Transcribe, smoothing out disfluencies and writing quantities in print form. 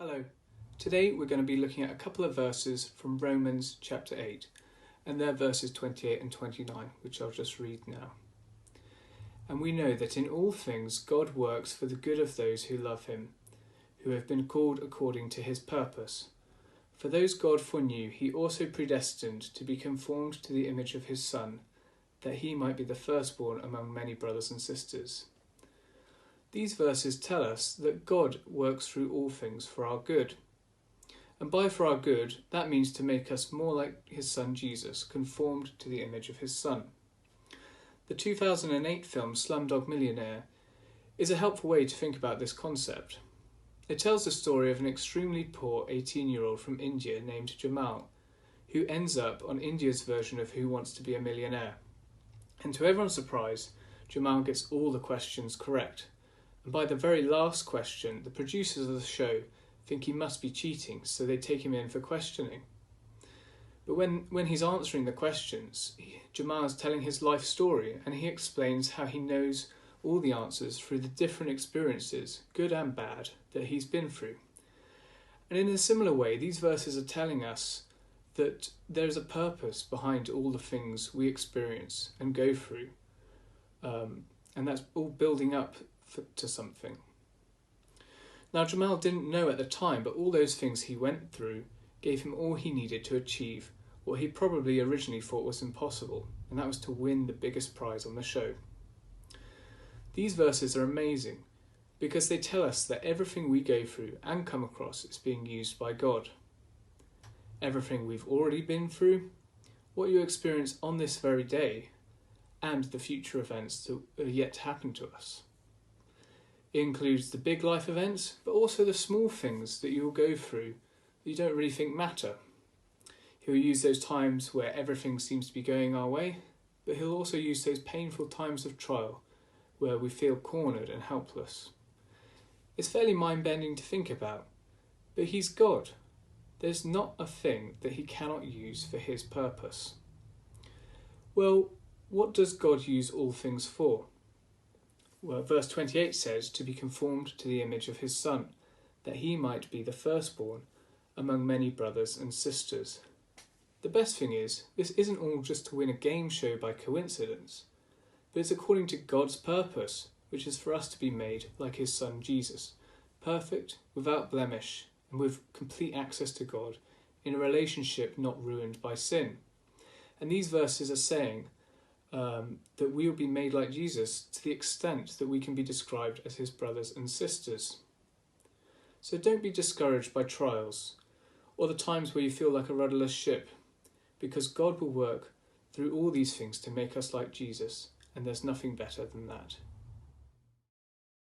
Hello. Today we're going to be looking at a couple of verses from Romans chapter 8, and they're verses 28 and 29, which I'll just read now. And we know that in all things God works for the good of those who love him, who have been called according to his purpose. For those God foreknew, he also predestined to be conformed to the image of his Son, that he might be the firstborn among many brothers and sisters. These verses tell us that God works through all things for our good. And by for our good, that means to make us more like his Son Jesus, conformed to the image of his Son. The 2008 film Slumdog Millionaire is a helpful way to think about this concept. It tells the story of an extremely poor 18-year-old from India named Jamal, who ends up on India's version of Who Wants to Be a Millionaire. And to everyone's surprise, Jamal gets all the questions correct. And by the very last question, the producers of the show think he must be cheating, so they take him in for questioning. But when he's answering the questions, Jamal is telling his life story, and he explains how he knows all the answers through the different experiences, good and bad, that he's been through. And in a similar way, these verses are telling us that there's a purpose behind all the things we experience and go through, and that's all building up to something. Now, Jamal didn't know at the time, but all those things he went through gave him all he needed to achieve what he probably originally thought was impossible, and that was to win the biggest prize on the show. These verses are amazing because they tell us that everything we go through and come across is being used by God. Everything we've already been through, what you experience on this very day, and the future events that are yet to happen to us. It includes the big life events, but also the small things that you'll go through that you don't really think matter. He'll use those times where everything seems to be going our way, but he'll also use those painful times of trial where we feel cornered and helpless. It's fairly mind-bending to think about, but he's God. There's not a thing that he cannot use for his purpose. Well, what does God use all things for? Well, verse 28 says, to be conformed to the image of his Son, that he might be the firstborn among many brothers and sisters. The best thing is, this isn't all just to win a game show by coincidence, but it's according to God's purpose, which is for us to be made like his Son Jesus, perfect, without blemish, and with complete access to God, in a relationship not ruined by sin. And these verses are saying that we will be made like Jesus to the extent that we can be described as his brothers and sisters. So don't be discouraged by trials or the times where you feel like a rudderless ship, because God will work through all these things to make us like Jesus, and there's nothing better than that.